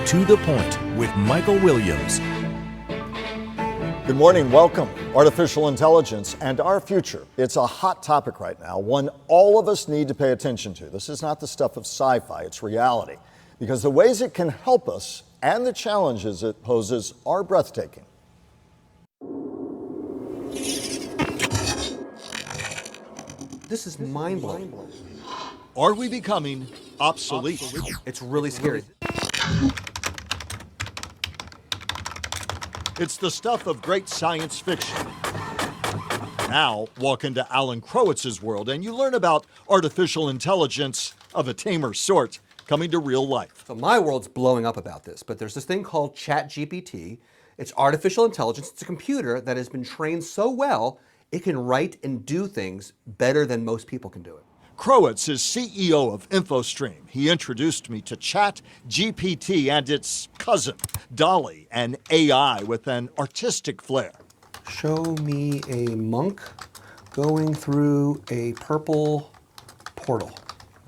To the Point with Michael Williams. Good morning, welcome. Artificial intelligence and our future. It's a hot topic right now, one all of us need to pay attention to. This is not the stuff of sci-fi, it's reality. Because the ways it can help us and the challenges it poses are breathtaking. This is mind-blowing. Are we becoming obsolete? It's really scary. It's the stuff of great science fiction. Now, walk into Alan Crowetz's world and you learn about artificial intelligence of a tamer sort coming to real life. So my world's blowing up about this, but there's this thing called ChatGPT. It's artificial intelligence. It's a computer that has been trained so well, it can write and do things better than most people can do it. Crowetz is CEO of Infostream. He introduced me to ChatGPT and its cousin, DALL-E, an AI with an artistic flair. Show me a monk going through a purple portal.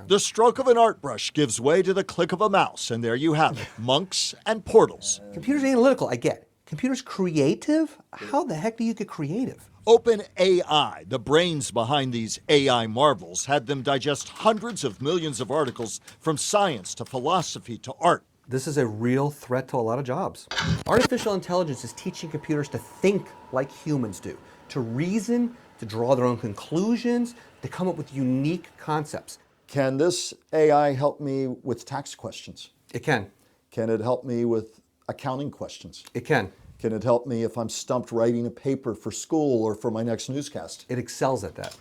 The stroke of an art brush gives way to the click of a mouse, and there you have it, monks and portals. Computers analytical, I get. Computers creative? How the heck do you get creative? OpenAI, the brains behind these AI marvels, had them digest hundreds of millions of articles from science to philosophy to art. This is a real threat to a lot of jobs. Artificial intelligence is teaching computers to think like humans do, to reason, to draw their own conclusions, to come up with unique concepts. Can this AI help me with tax questions? It can. Can it help me with accounting questions? It can. Can it help me if I'm stumped writing a paper for school or for my next newscast? It excels at that.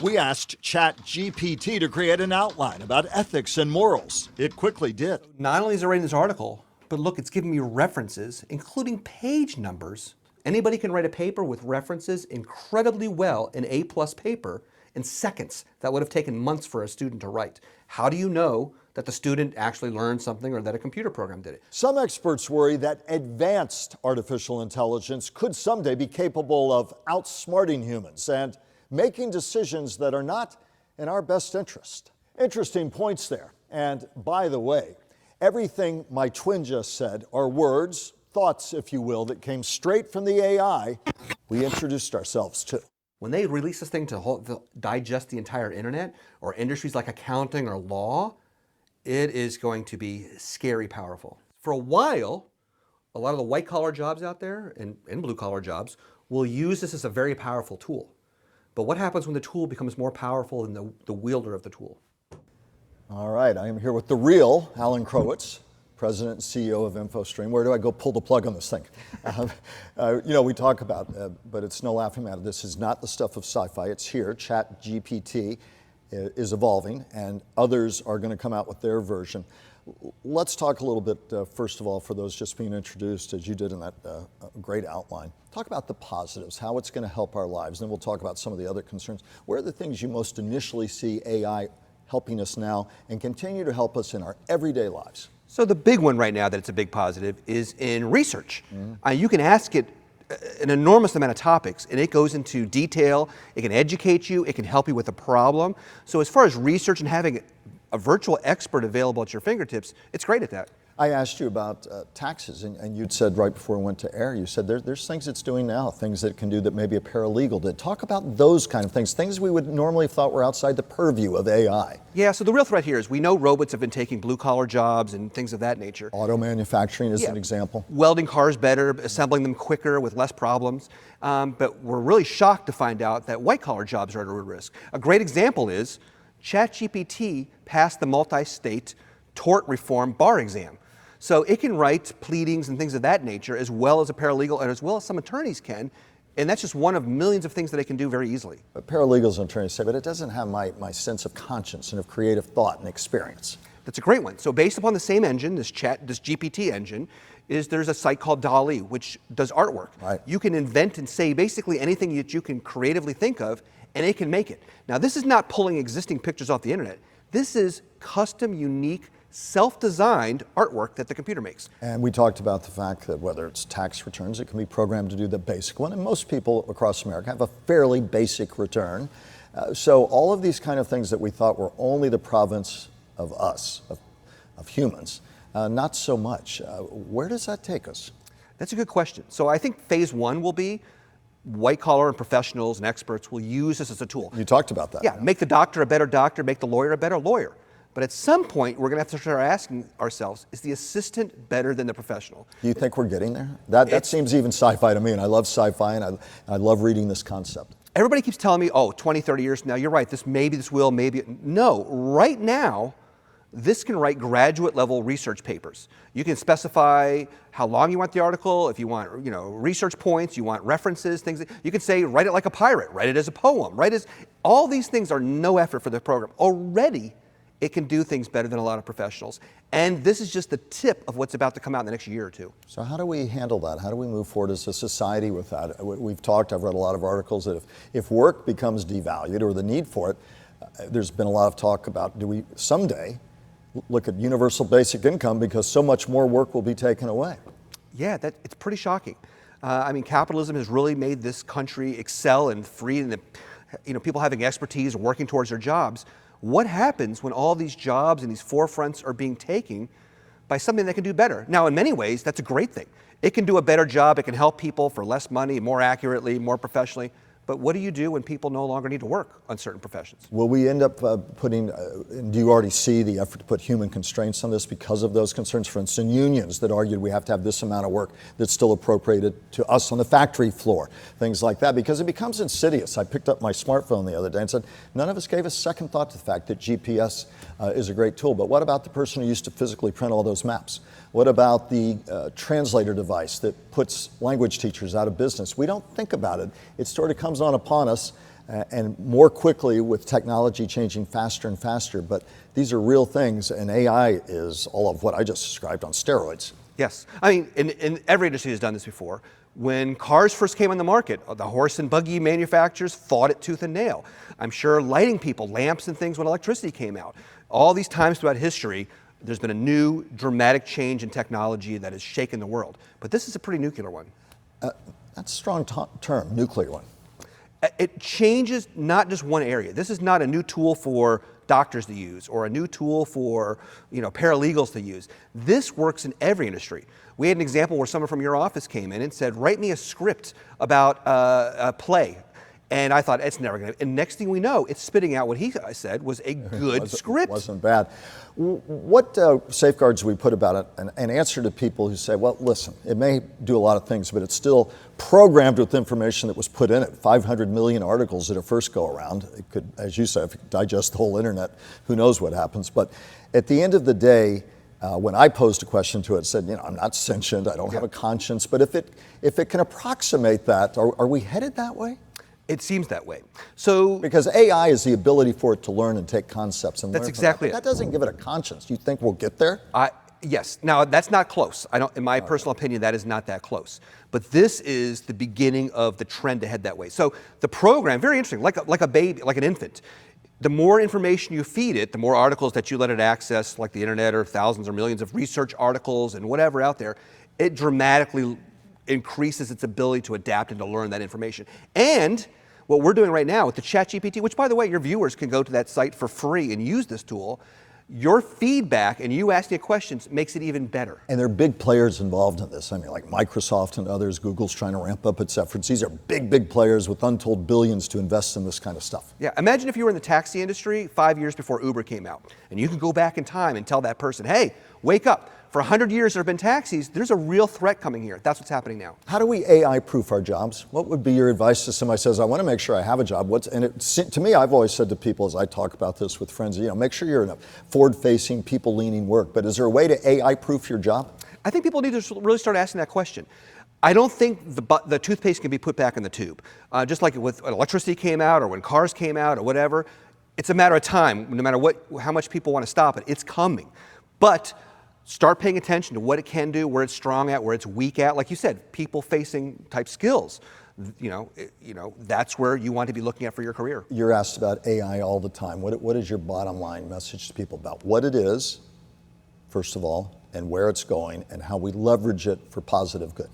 We asked ChatGPT to create an outline about ethics and morals. It quickly did. Not only is it writing this article, but look, it's giving me references, including page numbers. Anybody can write a paper with references incredibly well, an A+ paper, in seconds. That would have taken months for a student to write. How do you know that the student actually learned something or that a computer program did it? Some experts worry that advanced artificial intelligence could someday be capable of outsmarting humans and making decisions that are not in our best interest. Interesting points there. And by the way, everything my twin just said are words, thoughts, if you will, that came straight from the AI we introduced ourselves to. When they release this thing to digest the entire internet, or industries like accounting or law, it is going to be scary powerful. For a while, a lot of the white-collar jobs out there and blue-collar jobs will use this as a very powerful tool. But what happens when the tool becomes more powerful than the wielder of the tool? All right, I am here with the real Alan Crowetz, President and CEO of Infostream. Where do I go pull the plug on this thing? We talk about, but it's no laughing matter. This is not the stuff of sci-fi. It's here. ChatGPT is evolving, and others are going to come out with their version. Let's talk a little bit, first of all, for those just being introduced, as you did in that great outline. Talk about the positives, how it's going to help our lives, then we'll talk about some of the other concerns. Where are the things you most initially see AI helping us now and continue to help us in our everyday lives? So the big one right now that it's a big positive is in research. You can ask it an enormous amount of topics, and it goes into detail. It can educate you. It can help you with a problem. So as far as research and having a virtual expert available at your fingertips, it's great at that. I asked you about taxes, and you'd said right before we went to air, you said there's things it's doing now, things that it can do that maybe a paralegal did. Talk about those kind of things we would normally have thought were outside the purview of AI. Yeah, so the real threat here is we know robots have been taking blue-collar jobs and things of that nature. Auto manufacturing is an example. Welding cars better, assembling them quicker with less problems. But we're really shocked to find out that white-collar jobs are at risk. A great example is ChatGPT passed the multi-state tort reform bar exam. So it can write pleadings and things of that nature as well as a paralegal and as well as some attorneys can. And that's just one of millions of things that it can do very easily. But paralegals and attorneys say, but it doesn't have my sense of conscience and of creative thought and experience. That's a great one. So based upon the same engine, this GPT engine, there's a site called DALL-E, which does artwork. Right. You can invent and say basically anything that you can creatively think of, and it can make it. Now, this is not pulling existing pictures off the internet. This is custom, unique, self-designed artwork that the computer makes. And we talked about the fact that whether it's tax returns, it can be programmed to do the basic one, and most people across America have a fairly basic return. So all of these kind of things that we thought were only the province of us, of humans, not so much. Where does that take us? That's a good question. So I think phase one will be white collar and professionals and experts will use this as a tool. You talked about that. Yeah, make the doctor a better doctor, make the lawyer a better lawyer. But at some point, we're going to have to start asking ourselves, is the assistant better than the professional? Do you think we're getting there? That seems even sci-fi to me, and I love sci-fi, and I love reading this concept. Everybody keeps telling me, oh, 20, 30 years from now, you're right, maybe this will, maybe. No, right now, this can write graduate level research papers. You can specify how long you want the article, if you want research points, you want references, things. You can say, write it like a pirate, write it as a poem, all these things are no effort for the program. Already, it can do things better than a lot of professionals. And this is just the tip of what's about to come out in the next year or two. So how do we handle that? How do we move forward as a society with that? I've read a lot of articles that if work becomes devalued or the need for it, there's been a lot of talk about, do we someday look at universal basic income because so much more work will be taken away? Yeah, it's pretty shocking. Capitalism has really made this country excel and free, and people having expertise and working towards their jobs. What happens when all these jobs and these forefronts are being taken by something that can do better? Now, in many ways, that's a great thing. It can do a better job. It can help people for less money, more accurately, more professionally. But what do you do when people no longer need to work on certain professions? Will we end up do you already see the effort to put human constraints on this because of those concerns? For instance, unions that argued we have to have this amount of work that's still appropriated to us on the factory floor, things like that, because it becomes insidious. I picked up my smartphone the other day and said, none of us gave a second thought to the fact that GPS is a great tool. But what about the person who used to physically print all those maps? What about the translator device that puts language teachers out of business? We don't think about it. It sort of comes on upon us and more quickly with technology changing faster and faster. But these are real things, and AI is all of what I just described on steroids. Yes. In every industry has done this before. When cars first came on the market, the horse and buggy manufacturers fought it tooth and nail. I'm sure lighting people, lamps and things when electricity came out. All these times throughout history, there's been a new dramatic change in technology that has shaken the world. But this is a pretty nuclear one. That's a strong term, nuclear one. It changes not just one area. This is not a new tool for doctors to use or a new tool for paralegals to use. This works in every industry. We had an example where someone from your office came in and said, write me a script about a play. And I thought, it's never going to. And next thing we know, it's spitting out what he said was a good script. It wasn't bad. What safeguards do we put about it? An answer to people who say, well, listen, it may do a lot of things, but it's still programmed with information that was put in it. 500 million articles at a first go around. It could, as you said, if it could digest the whole internet, who knows what happens. But at the end of the day, when I posed a question to it, it said, I'm not sentient, I don't have a conscience. But if it can approximate that, are we headed that way? It seems that way. So because AI is the ability for it to learn and take concepts and learn. That's exactly it. That doesn't give it a conscience. You think we'll get there? Yes. Now that's not close. In my personal opinion, that is not that close. But this is the beginning of the trend to head that way. So the program, very interesting, like a baby, like an infant. The more information you feed it, the more articles that you let it access, like the internet or thousands or millions of research articles and whatever out there, it dramatically increases its ability to adapt and to learn that information. And what we're doing right now with the ChatGPT, which by the way, your viewers can go to that site for free and use this tool, your feedback and you asking questions makes it even better. And there are big players involved in this. Like Microsoft and others, Google's trying to ramp up its efforts. These are big players with untold billions to invest in this kind of stuff. Yeah, imagine if you were in the taxi industry 5 years before Uber came out, and you can go back in time and tell that person, hey, wake up. For 100 years there have been taxis. There's a real threat coming here. That's what's happening now. How do we AI-proof our jobs? What would be your advice to somebody who says, I want to make sure I have a job? To me, I've always said to people as I talk about this with friends, make sure you're in a forward-facing, people-leaning work. But is there a way to AI-proof your job? I think people need to really start asking that question. I don't think the toothpaste can be put back in the tube. Just like when electricity came out or when cars came out or whatever, it's a matter of time. No matter how much people want to stop it, it's coming. But start paying attention to what it can do, where it's strong at, where it's weak at. Like you said, people-facing type skills. That's where you want to be looking at for your career. You're asked about AI all the time. What is your bottom line message to people about what it is, first of all, and where it's going, and how we leverage it for positive good?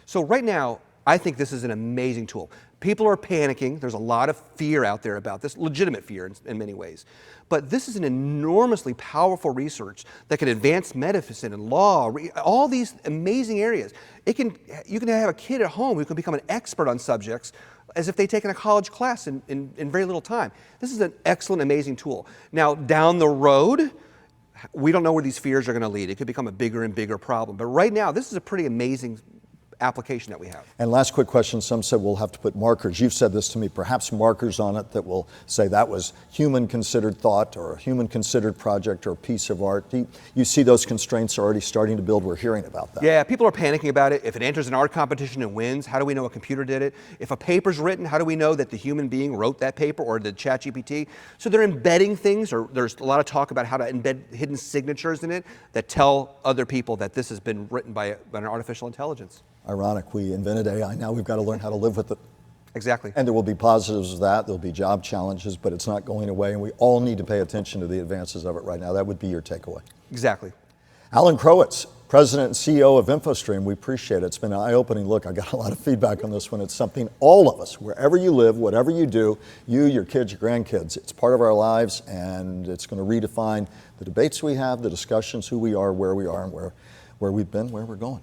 So right now, I think this is an amazing tool. People are panicking. There's a lot of fear out there about this, legitimate fear in many ways. But this is an enormously powerful research that can advance medicine and law, all these amazing areas. You can have a kid at home who can become an expert on subjects as if they've taken a college class in very little time. This is an excellent, amazing tool. Now, down the road, we don't know where these fears are going to lead. It could become a bigger and bigger problem. But right now, this is a pretty amazing application that we have. And last quick question, some said we'll have to put markers. You've said this to me, perhaps markers on it that will say that was human considered thought or a human considered project or a piece of art. You see those constraints already starting to build. We're hearing about that. Yeah, people are panicking about it. If it enters an art competition and wins, how do we know a computer did it? If a paper's written, how do we know that the human being wrote that paper or the ChatGPT? So they're embedding things, or there's a lot of talk about how to embed hidden signatures in it that tell other people that this has been written by an artificial intelligence. Ironic, we invented AI, now we've got to learn how to live with it. Exactly. And there will be positives of that, there'll be job challenges, but it's not going away, and we all need to pay attention to the advances of it right now. That would be your takeaway. Exactly. Alan Crowetz, President and CEO of Infostream, we appreciate it. It's been an eye-opening look. I got a lot of feedback on this one. It's something all of us, wherever you live, whatever you do, you, your kids, your grandkids, it's part of our lives, and it's going to redefine the debates we have, the discussions, who we are, and where we've been, where we're going.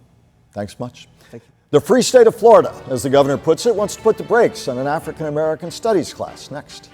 Thanks much. Thank you. The free state of Florida, as the governor puts it, wants to put the brakes on an African American studies class. Next.